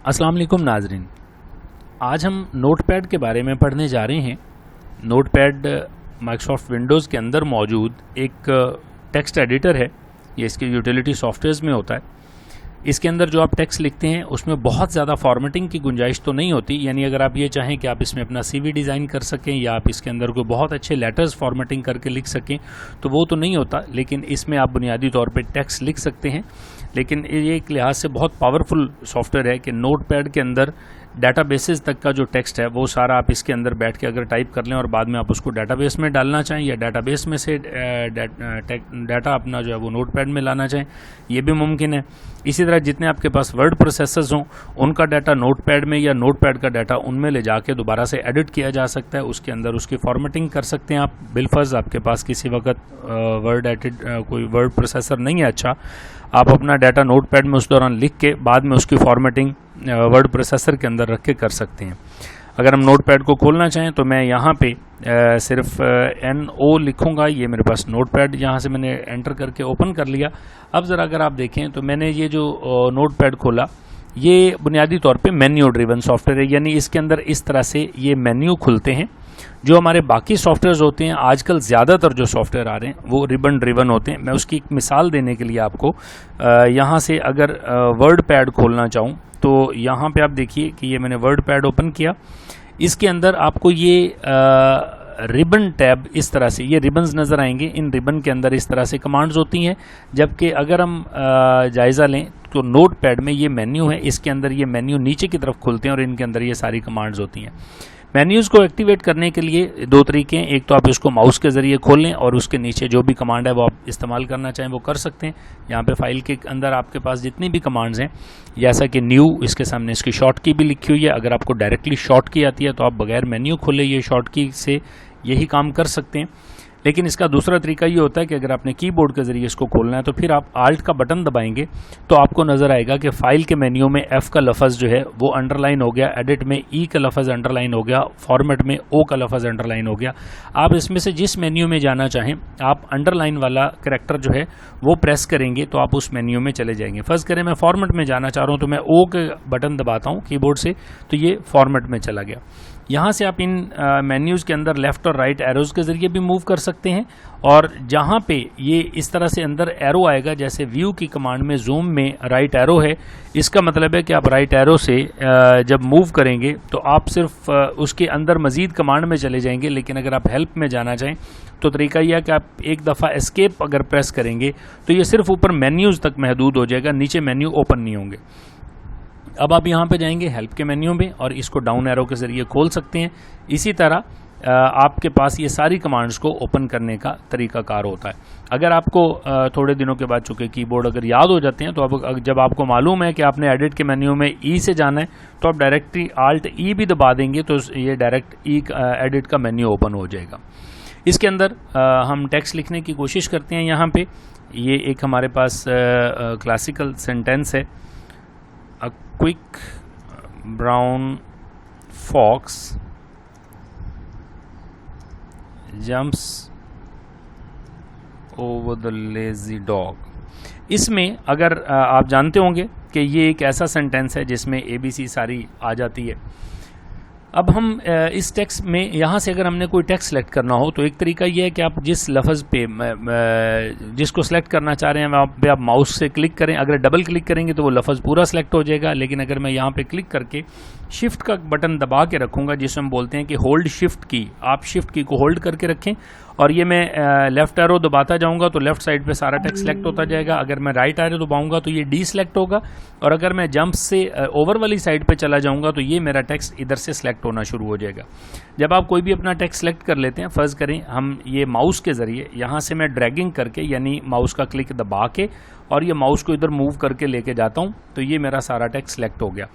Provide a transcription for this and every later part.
अस्सलाम वालेकुम नाजरीन, आज हम नोटपैड के बारे में पढ़ने जा रहे हैं। नोटपैड माइक्रोसॉफ्ट विंडोज़ के अंदर मौजूद एक टेक्स्ट एडिटर है। ये इसके यूटिलिटी सॉफ्टवेयर्स में होता है। इसके अंदर जो आप टेक्स्ट लिखते हैं उसमें बहुत ज़्यादा फॉर्मेटिंग की गुंजाइश तो नहीं होती, यानी अगर आप ये चाहें कि आप इसमें अपना CV डिज़ाइन कर सकें या आप इसके अंदर कोई बहुत अच्छे लेटर्स फॉर्मेटिंग करके लिख सकें तो वो तो नहीं होता, लेकिन इसमें आप बुनियादी तौर पे टेक्स्ट लिख सकते हैं। लेकिन ये एक लिहाज से बहुत पावरफुल सॉफ्टवेयर है कि नोटपैड के अंदर डाटाबेसेस तक का जो टेक्स्ट है वो सारा आप इसके अंदर बैठ के अगर टाइप कर लें और बाद में आप उसको डाटाबेस में डालना चाहें या डाटाबेस में से डाटा अपना जो है वो नोटपैड में लाना चाहें, ये भी मुमकिन है। इसी तरह जितने आपके पास वर्ड प्रोसेसर्स हों उनका डाटा नोटपैड में या नोटपैड का डाटा उनमें ले जाके दोबारा से एडिट किया जा सकता है। उसके अंदर उसकी फॉर्मेटिंग कर सकते हैं आप। बिलफर्ज आपके पास किसी वक्त कोई वर्ड प्रोसेसर नहीं है अच्छा, आप अपना डाटा नोटपैड में उस दौरान लिख के बाद में उसकी फॉर्मेटिंग वर्ड प्रोसेसर के अंदर रख के कर सकते हैं। अगर हम नोटपैड को खोलना चाहें तो मैं यहाँ पे सिर्फ NO लिखूँगा। ये मेरे पास नोटपैड यहाँ से मैंने एंटर करके ओपन कर लिया। अब ज़रा अगर आप देखें तो मैंने ये जो नोटपैड खोला, ये बुनियादी तौर पे मेन्यू ड्रिवन सॉफ्टवेयर है, यानी इसके अंदर इस तरह से ये मेन्यू खुलते हैं। जो हमारे बाकी सॉफ्टवेयर्स होते हैं, आजकल ज़्यादातर जो सॉफ्टवेयर आ रहे हैं वो रिबन ड्रिवन होते हैं। मैं उसकी एक मिसाल देने के लिए आपको यहाँ से अगर वर्ड पैड खोलना चाहूँ तो यहाँ पे आप देखिए कि ये मैंने वर्ड पैड ओपन किया। इसके अंदर आपको ये रिबन टैब इस तरह से ये रिबन्स नज़र आएंगे। इन रिबन के अंदर इस तरह से कमांड्स होती हैं, जबकि अगर हम जायज़ा लें तो नोटपैड में ये मेन्यू है, इसके अंदर ये मेन्यू नीचे की तरफ खुलते हैं और इनके अंदर ये सारी कमांड्स होती हैं। मेन्यूज़ को एक्टिवेट करने के लिए दो तरीके हैं। एक तो आप इसको माउस के ज़रिए खोल लें और उसके नीचे जो भी कमांड है वो आप इस्तेमाल करना चाहें वो कर सकते हैं। यहाँ पे फाइल के अंदर आपके पास जितनी भी कमांड्स हैं, जैसा कि न्यू, इसके सामने इसकी शॉर्ट की भी लिखी हुई है। अगर आपको डायरेक्टली शॉर्ट की आती है तो आप बगैर मेन्यू खोले ये शॉर्ट की से यही काम कर सकते हैं। लेकिन इसका दूसरा तरीका ये होता है कि अगर आपने कीबोर्ड के ज़रिए इसको खोलना है तो फिर आप आल्ट का बटन दबाएंगे तो आपको नज़र आएगा कि फ़ाइल के मेन्यू में F का लफ्ज़ जो है वो अंडरलाइन हो गया, एडिट में E का लफ्ज़ अंडरलाइन हो गया, फॉर्मेट में O का लफ्ज़ अंडरलाइन हो गया। आप इसमें से जिस मेन्यू में जाना चाहें आप अंडरलाइन वाला करैक्टर जो है वो प्रेस करेंगे तो आप उस मेन्यू में चले जाएंगे। फ़र्ज़ करें मैं फॉर्मेट में जाना चाह रहा हूँ तो मैं O के बटन दबाता हूँ कीबोर्ड से तो ये फॉर्मेट में चला गया। यहाँ से आप इन मेन्यूज़ के अंदर लेफ़्ट और राइट एरोज़ के ज़रिए भी मूव कर सकते हैं, और जहाँ पे ये इस तरह से अंदर एरो आएगा, जैसे व्यू की कमांड में जूम में राइट एरो है, इसका मतलब है कि आप राइट एरो से जब मूव करेंगे तो आप सिर्फ उसके अंदर मज़ीद कमांड में चले जाएंगे। लेकिन अगर आप हेल्प में जाना चाहें तो तरीका यह है कि आप एक दफ़ा एस्केप अगर प्रेस करेंगे तो ये सिर्फ ऊपर मेन्यूज़ तक महदूद हो जाएगा, नीचे मेन्यू ओपन नहीं होंगे। अब आप यहाँ पे जाएंगे हेल्प के मेन्यू में और इसको डाउन एरो के ज़रिए खोल सकते हैं। इसी तरह आपके पास ये सारी कमांड्स को ओपन करने का तरीकाकार होता है। अगर आपको थोड़े दिनों के बाद चूँकि कीबोर्ड अगर याद हो जाते हैं तो अब जब आपको मालूम है कि आपने एडिट के मेन्यू में E से जाना है तो आप डायरेक्टली Alt E भी दबा देंगे तो ये डायरेक्ट एडिट का मेन्यू ओपन हो जाएगा। इसके अंदर हम टेक्स्ट लिखने की कोशिश करते हैं। यहाँ पर ये एक हमारे पास क्लासिकल सेंटेंस है, A quick brown fox jumps over the lazy dog। इसमें अगर आप जानते होंगे कि ये एक ऐसा सेंटेंस है जिसमें ABC सारी आ जाती है। अब हम इस टेक्स्ट में यहाँ से अगर हमने कोई टेक्स्ट सेलेक्ट करना हो तो एक तरीका ये है कि आप जिस लफ्ज़ पे जिसको सेलेक्ट करना चाह रहे हैं वहाँ पे आप माउस से क्लिक करें। अगर डबल क्लिक करेंगे तो वो लफ्ज़ पूरा सेलेक्ट हो जाएगा, लेकिन अगर मैं यहाँ पे क्लिक करके शिफ्ट का बटन दबा के रखूँगा, जिसमें हम बोलते हैं कि होल्ड शिफ्ट की, आप शिफ्ट की को होल्ड करके रखें और ये मैं लेफ़्ट एरो दबाता जाऊंगा तो लेफ़्ट साइड पे सारा टेक्स्ट सेलेक्ट होता जाएगा। अगर मैं राइट एरो दबाऊंगा तो ये डी सेलेक्ट होगा, और अगर मैं जंप से ओवर वाली साइड पे चला जाऊंगा तो ये मेरा टेक्स्ट इधर से सेलेक्ट होना शुरू हो जाएगा। जब आप कोई भी अपना टेक्स्ट सेलेक्ट कर लेते हैं, फ़र्ज़ करें हम ये माउस के ज़रिए यहाँ से मैं ड्रैगिंग करके यानी माउस का क्लिक दबा के और ये माउस को इधर मूव करके लेके जाता हूँ तो ये मेरा सारा टेक्स्ट सेलेक्ट हो गया।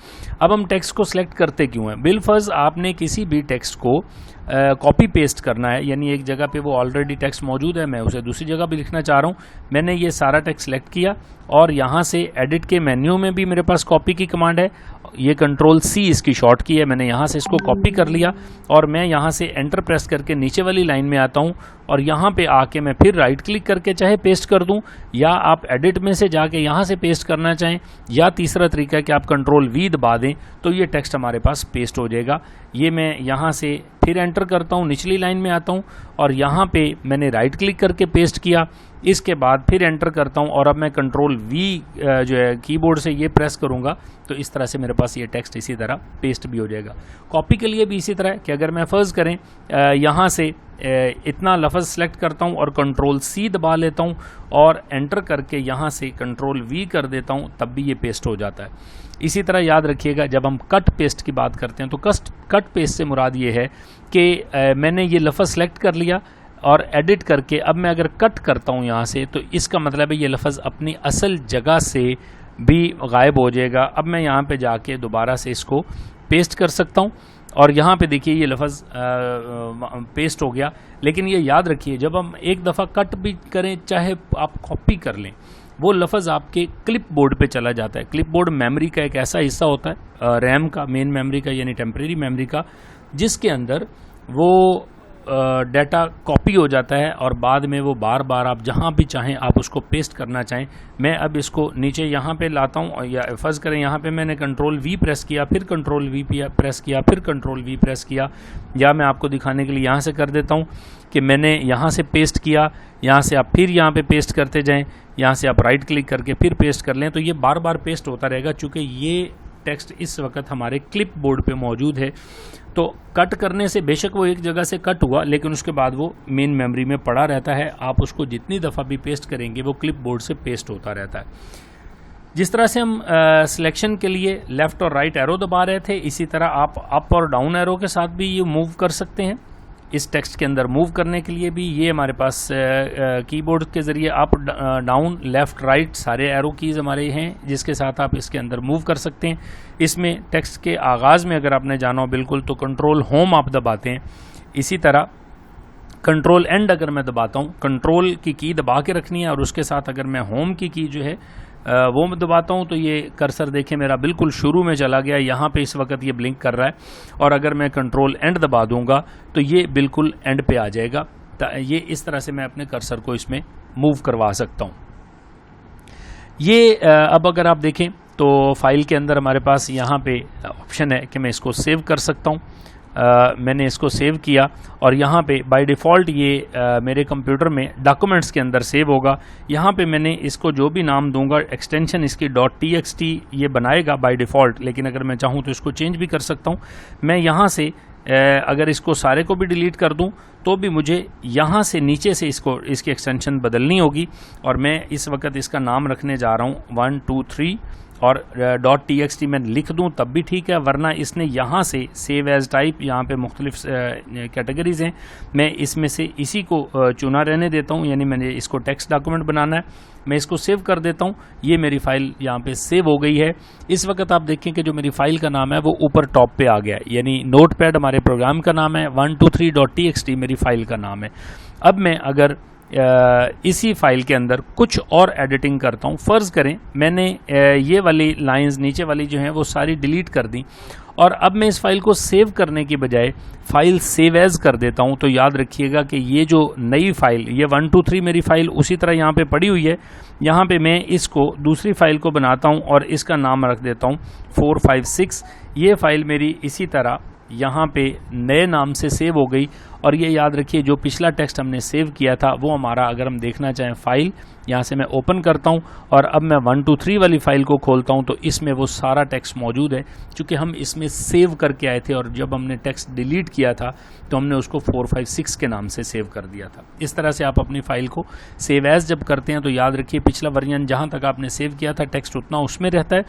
अब हम टेक्स्ट को सिलेक्ट करते क्यों हैं? बिलफर्ज आपने किसी भी टेक्स्ट को कॉपी पेस्ट करना है, यानी एक जगह पे वो ऑलरेडी टेक्स्ट मौजूद है, मैं उसे दूसरी जगह भी लिखना चाह रहा हूँ। मैंने ये सारा टेक्स्ट सेलेक्ट किया और यहाँ से एडिट के मेन्यू में भी मेरे पास कॉपी की कमांड है, ये कंट्रोल C इसकी शॉर्ट की है। मैंने यहाँ से इसको कॉपी कर लिया और मैं यहाँ से एंटर प्रेस करके नीचे वाली लाइन में आता हूँ और यहाँ पे आके मैं फिर राइट क्लिक करके चाहे पेस्ट कर दूं, या आप एडिट में से जाके यहाँ से पेस्ट करना चाहें, या तीसरा तरीका है कि आप कंट्रोल वी दबा दें तो ये टेक्स्ट हमारे पास पेस्ट हो जाएगा। ये मैं यहाँ से फिर एंटर करता हूँ, निचली लाइन में आता हूँ और यहाँ पे मैंने राइट क्लिक करके पेस्ट किया, इसके बाद फिर एंटर करता हूँ और अब मैं कंट्रोल वी जो है कीबोर्ड से ये प्रेस करूँगा तो इस तरह से मेरे पास ये टेक्स्ट इसी तरह पेस्ट भी हो जाएगा। कॉपी के लिए भी इसी तरह कि अगर मैं फ़र्ज़ करें यहाँ से इतना लफ्ज़ सेलेक्ट करता हूँ और कंट्रोल सी दबा लेता हूँ और एंटर करके यहाँ से कंट्रोल वी कर देता हूँ, तब भी ये पेस्ट हो जाता है। इसी तरह याद रखिएगा जब हम कट पेस्ट की बात करते हैं तो कट पेस्ट से मुराद ये है कि मैंने ये लफ्ज़ सेलेक्ट कर लिया और एडिट करके अब मैं अगर कट करता हूँ यहाँ से तो इसका मतलब है ये लफ्ज़ अपनी असल जगह से भी गायब हो जाएगा। अब मैं यहाँ पे जाके दोबारा से इसको पेस्ट कर सकता हूँ और यहाँ पे देखिए ये लफ्ज़ पेस्ट हो गया। लेकिन ये याद रखिए जब हम एक दफ़ा कट भी करें चाहे आप कॉपी कर लें, वो लफ्ज़ आपके क्लिप बोर्ड पर चला जाता है। क्लिप बोर्ड मेमोरी का एक ऐसा हिस्सा होता है रैम का, मेन मेमोरी का यानी टेम्परेरी मेमोरी का, जिसके अंदर वो डाटा कॉपी हो जाता है और बाद में वो बार बार आप जहाँ भी चाहें आप उसको पेस्ट करना चाहें। मैं अब इसको नीचे यहाँ पे लाता हूँ, या फ़र्ज़ करें यहाँ पे मैंने कंट्रोल वी प्रेस किया, फिर कंट्रोल वी प्रेस किया, फिर कंट्रोल वी प्रेस किया, या मैं आपको दिखाने के लिए यहाँ से कर देता हूँ कि मैंने यहाँ से पेस्ट किया, यहाँ से आप फिर यहाँ पे पेस्ट करते जाएँ, यहाँ से आप राइट क्लिक करके फिर पेस्ट कर लें, तो ये बार बार पेस्ट होता रहेगा। चूँकि ये टेक्स्ट इस वक्त हमारे क्लिप बोर्ड पे मौजूद है तो कट करने से बेशक वो एक जगह से कट हुआ लेकिन उसके बाद वो मेन मेमोरी में पड़ा रहता है। आप उसको जितनी दफ़ा भी पेस्ट करेंगे वो क्लिप बोर्ड से पेस्ट होता रहता है। जिस तरह से हम सिलेक्शन के लिए लेफ़्ट और राइट एरो दबा रहे थे, इसी तरह आप अप और डाउन एरो के साथ भी ये मूव कर सकते हैं। इस टेक्स्ट के अंदर मूव करने के लिए भी ये हमारे पास कीबोर्ड के ज़रिए अप डाउन लेफ़्ट राइट सारे एरो कीज़ हमारे हैं जिसके साथ आप इसके अंदर मूव कर सकते हैं। इसमें टेक्स्ट के आगाज़ में अगर आपने जाना हो बिल्कुल तो कंट्रोल होम आप दबाते हैं। इसी तरह कंट्रोल एंड अगर मैं दबाता हूँ, कंट्रोल की दबा के रखनी है और उसके साथ अगर मैं होम की जो है वो मैं दबाता हूँ तो ये कर्सर देखें मेरा बिल्कुल शुरू में चला गया, यहाँ पे इस वक्त ये ब्लिंक कर रहा है। और अगर मैं कंट्रोल एंड दबा दूंगा तो ये बिल्कुल एंड पे आ जाएगा। ये इस तरह से मैं अपने कर्सर को इसमें मूव करवा सकता हूँ। ये अब अगर आप देखें तो फाइल के अंदर हमारे पास यहाँ पे ऑप्शन है कि मैं इसको सेव कर सकता हूँ। मैंने इसको सेव किया और यहाँ पे बाय डिफ़ॉल्ट ये मेरे कंप्यूटर में डॉक्यूमेंट्स के अंदर सेव होगा। यहाँ पे मैंने इसको जो भी नाम दूंगा एक्सटेंशन इसकी .txt ये बनाएगा बाय डिफ़ॉल्ट, लेकिन अगर मैं चाहूँ तो इसको चेंज भी कर सकता हूँ। मैं यहाँ से अगर इसको सारे को भी डिलीट कर दूं तो भी मुझे यहाँ से नीचे से इसकी एक्सटेंशन बदलनी होगी और मैं इस वक्त इसका नाम रखने जा रहा हूँ 1 2 3 और .txt मैं लिख दूं तब भी ठीक है, वरना इसने यहाँ से सेव एज टाइप यहाँ पे मुख्तलिफ कैटेगरीज़ हैं, मैं इसमें से इसी को चुना रहने देता हूँ, यानी मैंने इसको टेक्स्ट डॉक्यूमेंट बनाना है, मैं इसको सेव कर देता हूँ। ये मेरी फ़ाइल यहाँ पे सेव हो गई है। इस वक्त आप देखें कि जो मेरी फ़ाइल का नाम है वो ऊपर टॉप पे आ गया है, यानी नोटपैड हमारे प्रोग्राम का नाम है, 123.txt मेरी फ़ाइल का नाम है। अब मैं अगर इसी फाइल के अंदर कुछ और एडिटिंग करता हूँ, फ़र्ज़ करें मैंने ये वाली लाइंस नीचे वाली जो हैं वो सारी डिलीट कर दी और अब मैं इस फाइल को सेव करने की बजाय फ़ाइल सेव एज़ कर देता हूँ, तो याद रखिएगा कि ये जो नई फ़ाइल ये 1 2 3 मेरी फ़ाइल उसी तरह यहाँ पे पड़ी हुई है। यहाँ पे मैं इसको दूसरी फ़ाइल को बनाता हूँ और इसका नाम रख देता हूँ 4 5 6। ये फ़ाइल मेरी इसी तरह यहाँ पे नए नाम से सेव हो गई। और ये याद रखिए जो पिछला टेक्स्ट हमने सेव किया था वो हमारा, अगर हम देखना चाहें फ़ाइल, यहाँ से मैं ओपन करता हूँ और अब मैं 1 2 3 वाली फ़ाइल को खोलता हूँ तो इसमें वो सारा टेक्स्ट मौजूद है, क्योंकि हम इसमें सेव करके आए थे और जब हमने टेक्स्ट डिलीट किया था तो हमने उसको 4 5 6 के नाम से सेव कर दिया था। इस तरह से आप अपनी फ़ाइल को सेव एज़ जब करते हैं तो याद रखिए पिछला वर्जन जहाँ तक आपने सेव किया था टेक्स्ट उतना उसमें रहता है,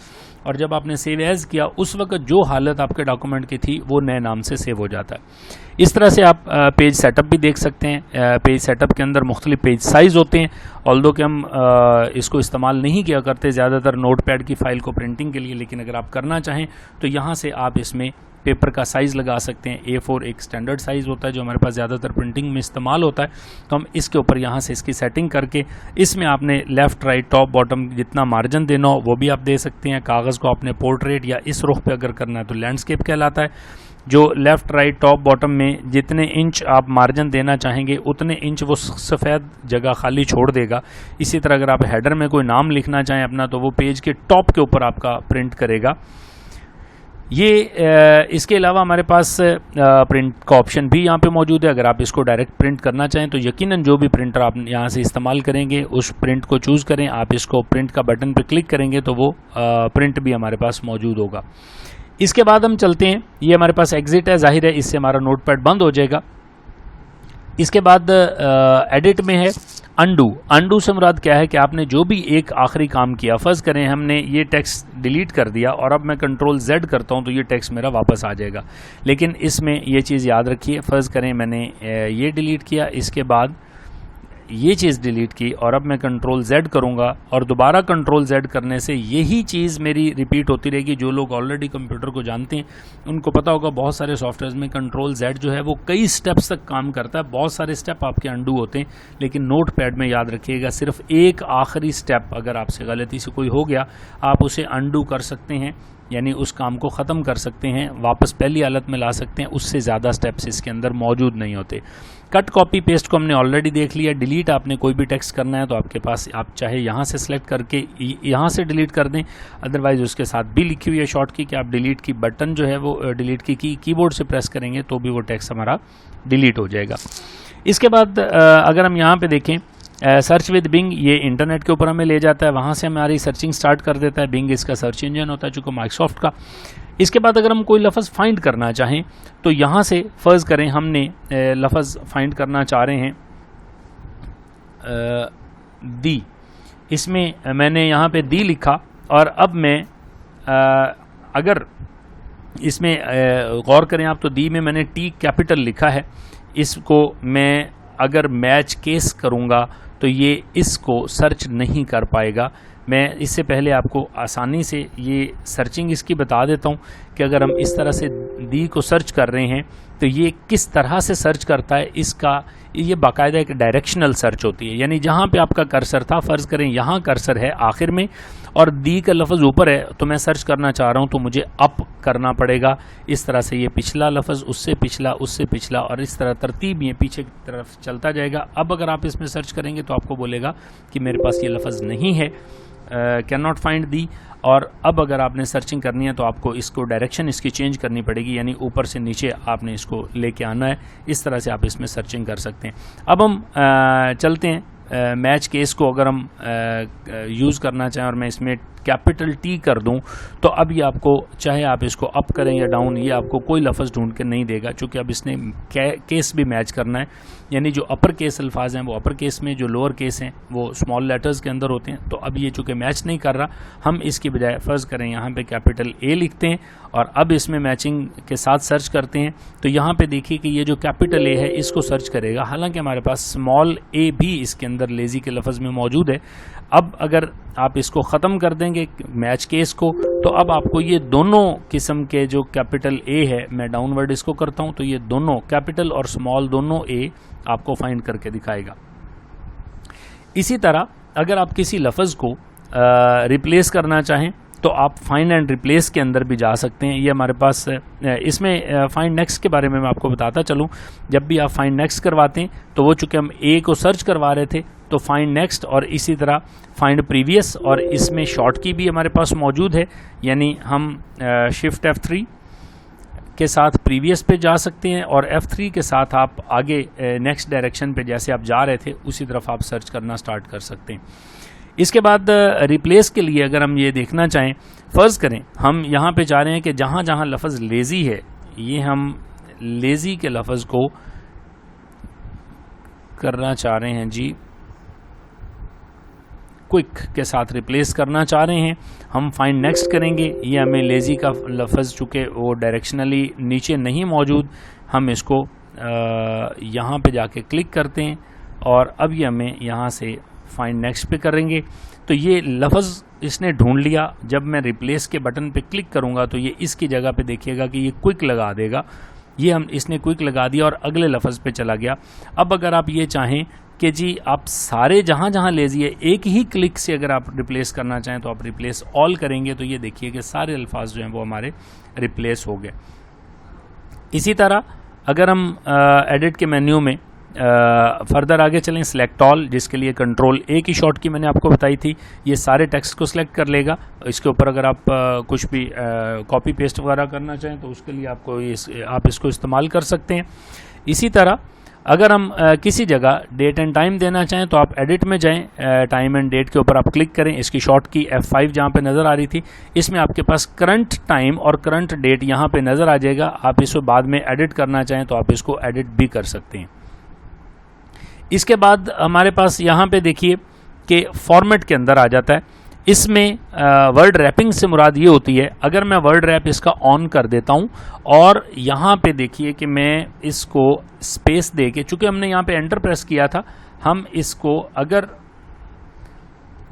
और जब आपने सेव एज़ किया उस वक्त जो हालत आपके डॉक्यूमेंट की थी वो नए नाम से सेव हो जाता है। इस तरह से आप पेज सेटअप भी देख सकते हैं। पेज सेटअप के अंदर मुख्तलिफ पेज साइज़ होते हैं, ऑल्दो कि हम इसको इस्तेमाल नहीं किया करते ज़्यादातर नोटपैड की फ़ाइल को प्रिंटिंग के लिए, लेकिन अगर आप करना चाहें तो यहाँ से आप इसमें पेपर का साइज़ लगा सकते हैं। A4 एक स्टैंडर्ड साइज़ होता है जो हमारे पास ज़्यादातर प्रिंटिंग में इस्तेमाल होता है। तो हम इसके ऊपर यहाँ से इसकी सेटिंग करके इसमें आपने लेफ़्ट राइट टॉप बॉटम जितना मार्जिन देना हो वो भी आप दे सकते हैं। कागज़ को आपने पोर्ट्रेट या इस रुख पे अगर करना है तो लैंडस्केप कहलाता है। जो लेफ़्ट राइट टॉप बॉटम में जितने इंच आप मार्जिन देना चाहेंगे उतने इंच वो सफ़ेद जगह खाली छोड़ देगा। इसी तरह अगर आप हेडर में कोई नाम लिखना चाहें अपना तो वो पेज के टॉप के ऊपर आपका प्रिंट करेगा। ये इसके अलावा हमारे पास प्रिंट का ऑप्शन भी यहाँ पे मौजूद है। अगर आप इसको डायरेक्ट प्रिंट करना चाहें तो यकीनन जो भी प्रिंटर आप यहाँ से इस्तेमाल करेंगे उस प्रिंट को चूज़ करें। आप इसको प्रिंट का बटन पे क्लिक करेंगे तो वो प्रिंट भी हमारे पास मौजूद होगा। इसके बाद हम चलते हैं, ये हमारे पास एग्जिट है, जाहिर है इससे हमारा नोटपैड बंद हो जाएगा। इसके बाद एडिट में है अंडू। अंडू से मुराद क्या है कि आपने जो भी एक आखिरी काम किया, फ़र्ज़ करें हमने ये टेक्स्ट डिलीट कर दिया और अब मैं कंट्रोल Z करता हूँ तो ये टेक्स्ट मेरा वापस आ जाएगा। लेकिन इसमें ये चीज़ याद रखिए, फ़र्ज़ करें मैंने ये डिलीट किया, इसके बाद ये चीज़ डिलीट की और अब मैं कंट्रोल Z करूँगा और दोबारा कंट्रोल Z करने से यही चीज़ मेरी रिपीट होती रहेगी। जो लोग ऑलरेडी कंप्यूटर को जानते हैं उनको पता होगा बहुत सारे सॉफ्टवेयर में कंट्रोल Z जो है वो कई स्टेप्स तक काम करता है। बहुत सारे स्टेप आपके अंडू होते हैं, लेकिन नोटपैड में याद रखिएगा सिर्फ एक आखिरी स्टेप अगर आपसे गलती से कोई हो गया आप उसे अंडू कर सकते हैं, यानी उस काम को ख़त्म कर सकते हैं, वापस पहली हालत में ला सकते हैं। उससे ज़्यादा स्टेप्स इसके अंदर मौजूद नहीं होते। कट कॉपी पेस्ट को हमने ऑलरेडी देख लिया। डिलीट आपने कोई भी टेक्स्ट करना है तो आपके पास आप चाहे यहाँ से सिलेक्ट करके यहाँ से डिलीट कर दें, अदरवाइज़ उसके साथ भी लिखी हुई है शॉर्ट की कि आप डिलीट की बटन जो है वो डिलीट की कीबोर्ड से प्रेस करेंगे तो भी वो टेक्स्ट हमारा डिलीट हो जाएगा। इसके बाद अगर हम यहाँ पर देखें सर्च विद बिंग, ये इंटरनेट के ऊपर हमें ले जाता है, वहाँ से हमारी सर्चिंग स्टार्ट कर देता है। बिंग इसका सर्च इंजन होता है चूँकि माइक्रोसॉफ्ट का। इसके बाद अगर हम कोई लफ्ज़ फाइंड करना चाहें तो यहाँ से फ़र्ज़ करें हमने लफ्ज़ फाइंड करना चाह रहे हैं दी, इसमें मैंने यहाँ पे दी लिखा और अब मैं अगर इसमें गौर करें आप तो दी में मैंने टी कैपिटल लिखा है। इसको मैं अगर मैच केस करूँगा तो ये इसको सर्च नहीं कर पाएगा। मैं इससे पहले आपको आसानी से ये सर्चिंग इसकी बता देता हूँ कि अगर हम इस तरह से दी को सर्च कर रहे हैं तो ये किस तरह से सर्च करता है। इसका ये बाकायदा एक डायरेक्शनल सर्च होती है, यानी जहाँ पे आपका कर्सर था, फ़र्ज़ करें यहाँ कर्सर है आखिर में और दी का लफ्ज़ ऊपर है तो मैं सर्च करना चाह रहा हूँ तो मुझे अप करना पड़ेगा। इस तरह से ये पिछला लफ्ज़ उससे पिछला उससे पिछला और इस तरह तरतीब ये पीछे की तरफ चलता जाएगा। अब अगर आप इसमें सर्च करेंगे तो आपको बोलेगा कि मेरे पास ये लफ्ज़ नहीं है, कैन नॉट फाइंड दी। और अब अगर आपने सर्चिंग करनी है तो आपको इसको डायरेक्शन इसकी चेंज करनी पड़ेगी, यानी ऊपर से नीचे आपने इसको लेके आना है। इस तरह से आप इसमें सर्चिंग कर सकते हैं। अब हम चलते हैं मैच केस को अगर हम यूज़ करना चाहें और मैं इसमें कैपिटल टी कर दूं तो अब ये आपको चाहे आप इसको अप करें या डाउन ये आपको कोई लफ्ज़ ढूंढ के नहीं देगा, चूँकि अब इसने केस भी मैच करना है। यानी जो अपर केस अल्फाज हैं वो अपर केस में, जो लोअर केस हैं वो स्मॉल लेटर्स के अंदर होते हैं। तो अब ये चूँकि मैच नहीं कर रहा, हम इसकी बजाय फ़र्ज़ करें यहाँ पे कैपिटल ए लिखते हैं और अब इसमें मैचिंग के साथ सर्च करते हैं तो यहाँ पे देखिए कि ये जो कैपिटल ए है इसको सर्च करेगा। हालांकि हमारे पास स्मॉल ए भी इसके अंदर लेज़ी के लफ्ज़ में मौजूद है। अब अगर आप इसको ख़त्म कर देंगे मैच केस को तो अब आपको ये दोनों किस्म के जो कैपिटल ए है, मैं डाउनवर्ड इसको करता हूँ तो ये दोनों कैपिटल और स्मॉल दोनों ए आपको फाइंड करके दिखाएगा। इसी तरह अगर आप किसी लफ्ज़ को रिप्लेस करना चाहें तो आप फाइंड एंड रिप्लेस के अंदर भी जा सकते हैं। ये हमारे पास इसमें फाइंड नेक्स्ट के बारे में मैं आपको बताता चलूँ। जब भी आप फाइंड नेक्स्ट करवाते हैं तो वो चूँकि हम ए को सर्च करवा रहे थे तो फाइंड नेक्स्ट और इसी तरह फाइंड प्रीवियस और इसमें शॉर्ट की भी हमारे पास मौजूद है, यानी हम शिफ्ट F3 के साथ प्रीवियस पे जा सकते हैं और F3 के साथ आप आगे नेक्स्ट डायरेक्शन पे जैसे आप जा रहे थे उसी तरफ आप सर्च करना स्टार्ट कर सकते हैं। इसके बाद रिप्लेस के लिए अगर हम ये देखना चाहें, फ़र्ज़ करें हम यहाँ पे चाह रहे हैं कि जहाँ जहाँ लफ्ज़ लेज़ी है ये हम लेज़ी के लफ्ज़ को करना चाह रहे हैं जी क्विक के साथ रिप्लेस करना चाह रहे हैं। हम फाइंड नेक्स्ट करेंगे, ये हमें लेज़ी का लफ्ज़ चूँकि वो डायरेक्शनली नीचे नहीं मौजूद, हम इसको यहाँ पे जाके क्लिक करते हैं और अब ये हमें यहाँ से फाइंड नेक्स्ट पे करेंगे तो ये लफ्ज़ इसने ढूंढ लिया। जब मैं रिप्लेस के बटन पे क्लिक करूँगा तो ये इसकी जगह पे देखिएगा कि ये क्विक लगा देगा। ये इसने क्विक लगा दिया और अगले लफ्ज़ पे चला गया। अब अगर आप ये चाहें कि जी आप सारे जहाँ जहाँ लेजिए एक ही क्लिक से अगर आप रिप्लेस करना चाहें तो आप रिप्लेस ऑल करेंगे तो ये देखिए कि सारे अल्फाज जो हैं वो हमारे रिप्लेस हो गए। इसी तरह अगर हम एडिट के मेन्यू में फर्दर आगे चलें, सिलेक्ट ऑल, जिसके लिए कंट्रोल ए की शॉर्ट की मैंने आपको बताई थी, ये सारे टेक्स्ट को सिलेक्ट कर लेगा। इसके ऊपर अगर आप कुछ भी कॉपी पेस्ट वगैरह करना चाहें तो उसके लिए आप इसको इस्तेमाल कर सकते हैं। इसी तरह अगर हम किसी जगह डेट एंड टाइम देना चाहें तो आप एडिट में जाएं, टाइम एंड डेट के ऊपर आप क्लिक करें। इसकी शॉर्ट की F5 जहाँ पे नज़र आ रही थी, इसमें आपके पास करंट टाइम और करंट डेट यहाँ पे नज़र आ जाएगा। आप इसको बाद में एडिट करना चाहें तो आप इसको एडिट भी कर सकते हैं। इसके बाद हमारे पास यहाँ पे देखिए कि फॉर्मेट के अंदर आ जाता है। इसमें वर्ड रैपिंग से मुराद ये होती है, अगर मैं वर्ड रैप इसका ऑन कर देता हूँ और यहाँ पे देखिए कि मैं इसको स्पेस दे के, चूँकि हमने यहाँ पे एंटर प्रेस किया था, हम इसको अगर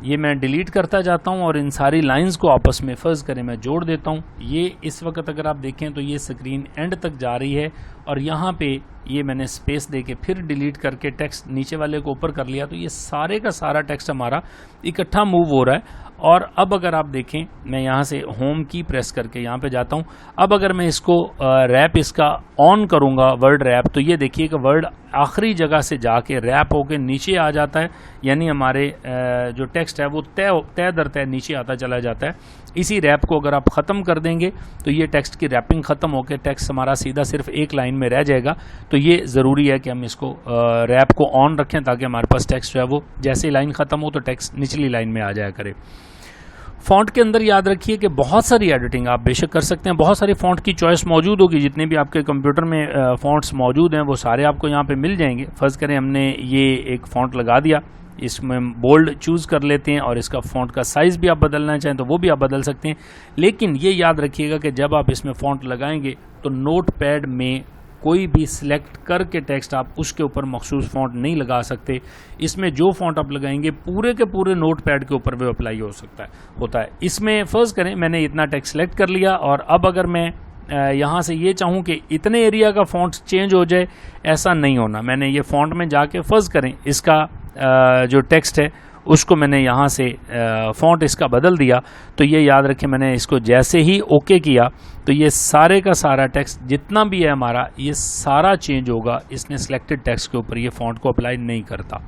ये मैं डिलीट करता जाता हूँ और इन सारी लाइंस को आपस में फ़र्ज़ करें मैं जोड़ देता हूँ। ये इस वक्त अगर आप देखें तो ये स्क्रीन एंड तक जा रही है और यहाँ पे ये मैंने स्पेस दे के फिर डिलीट करके टेक्स्ट नीचे वाले को ऊपर कर लिया, तो ये सारे का सारा टेक्स्ट हमारा इकट्ठा मूव हो रहा है। और अब अगर आप देखें, मैं यहाँ से होम की प्रेस करके यहाँ पे जाता हूँ। अब अगर मैं इसको रैप इसका ऑन करूँगा, वर्ड रैप, तो ये देखिए कि वर्ड आखिरी जगह से जाके रैप होके नीचे आ जाता है, यानी हमारे जो टेक्स्ट है वो तय दर तय नीचे आता चला जाता है। इसी रैप को अगर आप ख़त्म कर देंगे तो ये टेक्स्ट की रैपिंग ख़त्म होकर टेक्स्ट हमारा सीधा सिर्फ एक लाइन में रह जाएगा। तो ये ज़रूरी है कि हम इसको रैप को ऑन रखें ताकि हमारे पास टेक्स्ट जो है वो जैसे ही लाइन ख़त्म हो तो टेक्स्ट निचली लाइन में आ जाया करे। फ़ॉन्ट के अंदर याद रखिए कि बहुत सारी एडिटिंग आप बेशक कर सकते हैं, बहुत सारी फ़ॉन्ट की चॉइस मौजूद होगी। जितने भी आपके कंप्यूटर में फ़ॉन्ट्स मौजूद हैं वो सारे आपको यहाँ पे मिल जाएंगे। फ़र्ज़ करें हमने ये एक फ़ॉन्ट लगा दिया, इसमें बोल्ड चूज़ कर लेते हैं और इसका फ़ॉन्ट का साइज़ भी आप बदलना चाहें तो वो भी आप बदल सकते हैं। लेकिन ये याद रखिएगा कि जब आप इसमें फ़ॉन्ट लगाएंगे तो नोट पैड में कोई भी सिलेक्ट करके टेक्स्ट आप उसके ऊपर मखसूस फ़ॉन्ट नहीं लगा सकते। इसमें जो फ़ॉन्ट आप लगाएंगे पूरे के पूरे नोट पैड के ऊपर वो अप्लाई होता है। इसमें फ़र्ज़ करें मैंने इतना टेक्स्ट सेलेक्ट कर लिया और अब अगर मैं यहाँ से ये चाहूँ कि इतने एरिया का फ़ॉन्ट चेंज हो जाए, ऐसा नहीं होना। मैंने ये फ़ॉन्ट में जाके फ़र्ज़ करें इसका जो टेक्स्ट है उसको मैंने यहाँ से फ़ॉन्ट इसका बदल दिया, तो ये याद रखें मैंने इसको जैसे ही ओके किया तो ये सारे का सारा टेक्स्ट जितना भी है हमारा ये सारा चेंज होगा। इसने सिलेक्टेड टेक्स्ट के ऊपर ये फ़ॉन्ट को अप्लाई नहीं करता।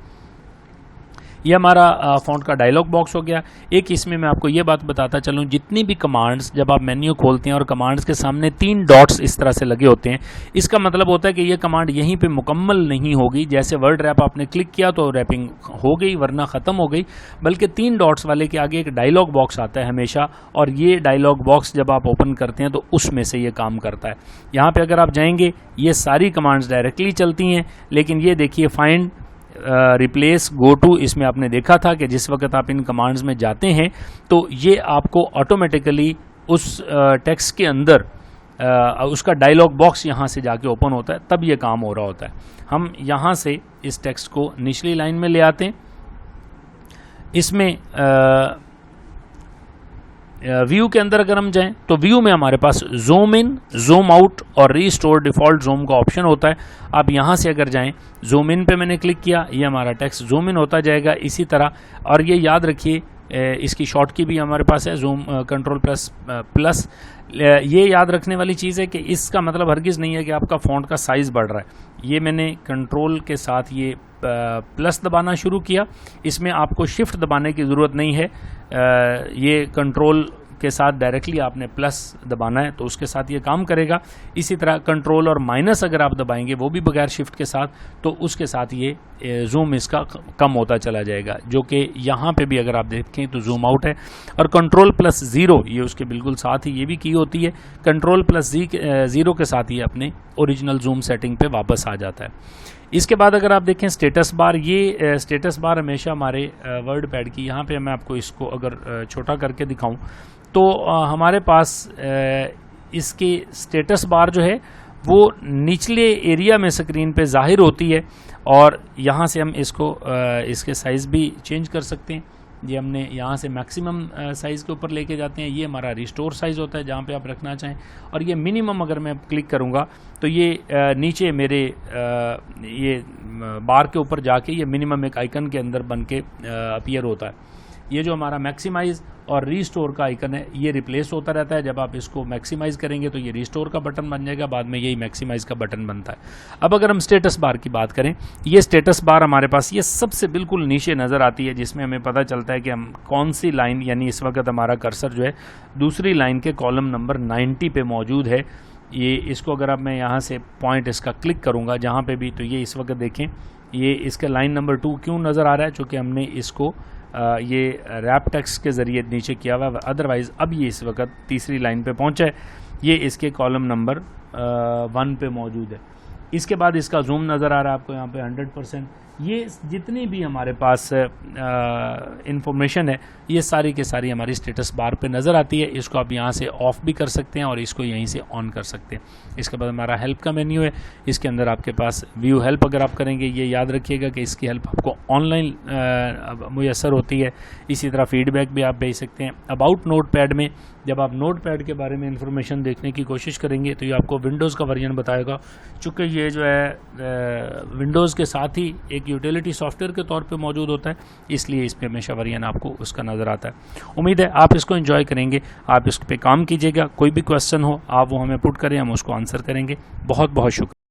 ये हमारा फ़ॉन्ट का डायलॉग बॉक्स हो गया। एक इसमें मैं आपको ये बात बताता चलूँ, जितनी भी कमांड्स जब आप मेन्यू खोलते हैं और कमांड्स के सामने 3 डॉट्स इस तरह से लगे होते हैं, इसका मतलब होता है कि ये कमांड यहीं पे मुकम्मल नहीं होगी। जैसे वर्ड रैप आपने क्लिक किया तो रैपिंग हो गई वरना ख़त्म हो गई, बल्कि 3 डॉट्स वाले के आगे एक डायलॉग बॉक्स आता है हमेशा, और ये डायलॉग बॉक्स जब आप ओपन करते हैं तो उसमें से ये काम करता है। यहाँ पर अगर आप जाएंगे ये सारी कमांड्स डायरेक्टली चलती हैं, लेकिन ये देखिए फाइंड, रिप्लेस, गो टू, इसमें आपने देखा था कि जिस वक्त आप इन कमांड्स में जाते हैं तो ये आपको ऑटोमेटिकली उस टेक्स्ट के अंदर उसका डायलॉग बॉक्स यहाँ से जाके ओपन होता है, तब ये काम हो रहा होता है। हम यहाँ से इस टेक्स्ट को निचली लाइन में ले आते हैं। इसमें व्यू के अंदर अगर हम जाएं तो व्यू में हमारे पास जूम इन, जूम आउट और रीस्टोर डिफ़ॉल्ट जूम का ऑप्शन होता है। आप यहाँ से अगर जाएं, जूम इन पे मैंने क्लिक किया, ये हमारा टेक्स्ट जूम इन होता जाएगा इसी तरह। और ये याद रखिए इसकी शॉर्ट की भी हमारे पास है, जूम कंट्रोल प्लस। ये याद रखने वाली चीज़ है कि इसका मतलब हरगिज़ नहीं है कि आपका फ़ॉन्ट का साइज़ बढ़ रहा है। ये मैंने कंट्रोल के साथ ये प्लस दबाना शुरू किया, इसमें आपको शिफ्ट दबाने की ज़रूरत नहीं है। ये कंट्रोल के साथ डायरेक्टली आपने प्लस दबाना है तो उसके साथ ये काम करेगा। इसी तरह कंट्रोल और माइनस अगर आप दबाएंगे वो भी बगैर शिफ्ट के साथ, तो उसके साथ ये जूम इसका कम होता चला जाएगा, जो कि यहाँ पे भी अगर आप देखें तो जूम आउट है। और कंट्रोल प्लस 0 ये उसके बिल्कुल साथ ही ये भी की होती है। कंट्रोल प्लस 0 के साथ ये अपने ओरिजिनल जूम सेटिंग पे वापस आ जाता है। इसके बाद अगर आप देखें स्टेटस बार, ये स्टेटस बार हमेशा हमारे वर्ड पैड की, यहाँ पे मैं आपको इसको अगर छोटा करके दिखाऊं तो हमारे पास इसकी स्टेटस बार जो है वो निचले एरिया में स्क्रीन पे ज़ाहिर होती है, और यहाँ से हम इसको इसके साइज़ भी चेंज कर सकते हैं। ये हमने यहाँ से मैक्सिमम साइज़ के ऊपर लेके जाते हैं। ये हमारा रिस्टोर साइज़ होता है जहाँ पे आप रखना चाहें। और ये मिनिमम अगर मैं क्लिक करूँगा तो ये नीचे मेरे ये बार के ऊपर जाके ये मिनिमम एक आइकन के अंदर बन के अपीयर होता है। ये जो हमारा मैक्सिमाइज़ और रीस्टोर का आइकन है ये रिप्लेस होता रहता है। जब आप इसको मैक्सिमाइज़ करेंगे तो ये रीस्टोर का बटन बन जाएगा, बाद में यही मैक्सिमाइज़ का बटन बनता है। अब अगर हम स्टेटस बार की बात करें, ये स्टेटस बार हमारे पास ये सबसे बिल्कुल नीचे नज़र आती है, जिसमें हमें पता चलता है कि हम कौन सी लाइन, यानी इस वक्त हमारा कर्सर जो है दूसरी लाइन के कॉलम नंबर 90 पे मौजूद है। ये इसको अगर अब मैं यहाँ से पॉइंट इसका क्लिक करूँगा जहाँ पे भी, तो ये इस वक्त देखें ये इसका लाइन नंबर 2 क्यों नज़र आ रहा है, चूँकि हमने इसको ये रैप टेक्स्ट के ज़रिए नीचे किया हुआ है। अदरवाइज़ अब ये इस वक्त तीसरी लाइन पे पहुँचा है, ये इसके कॉलम नंबर 1 पे मौजूद है। इसके बाद इसका जूम नज़र आ रहा है आपको यहाँ पे 100%। ये जितनी भी हमारे पास इंफॉर्मेशन है ये सारी के सारी हमारी स्टेटस बार पे नज़र आती है। इसको आप यहाँ से ऑफ़ भी कर सकते हैं और इसको यहीं से ऑन कर सकते हैं। इसके बाद हमारा हेल्प का मेन्यू है, इसके अंदर आपके पास व्यू हेल्प अगर आप करेंगे, ये याद रखिएगा कि इसकी हेल्प आपको ऑनलाइन मुयसर होती है। इसी तरह फीडबैक भी आप भेज सकते हैं। अबाउट नोटपैड में जब आप नोटपैड के बारे में इंफॉर्मेशन देखने की कोशिश करेंगे तो ये आपको विंडोज़ का वर्जन बताएगा। चूँकि ये जो है विंडोज़ के साथ ही एक यूटिलिटी सॉफ्टवेयर के तौर पे मौजूद होता है, इसलिए इस पे हमेशा वर्जन आपको उसका नज़र आता है। उम्मीद है आप इसको एंजॉय करेंगे, आप इस पे काम कीजिएगा। कोई भी क्वेश्चन हो आप वो हमें पुट करें, हम उसको आंसर करेंगे। बहुत बहुत शुक्रिया।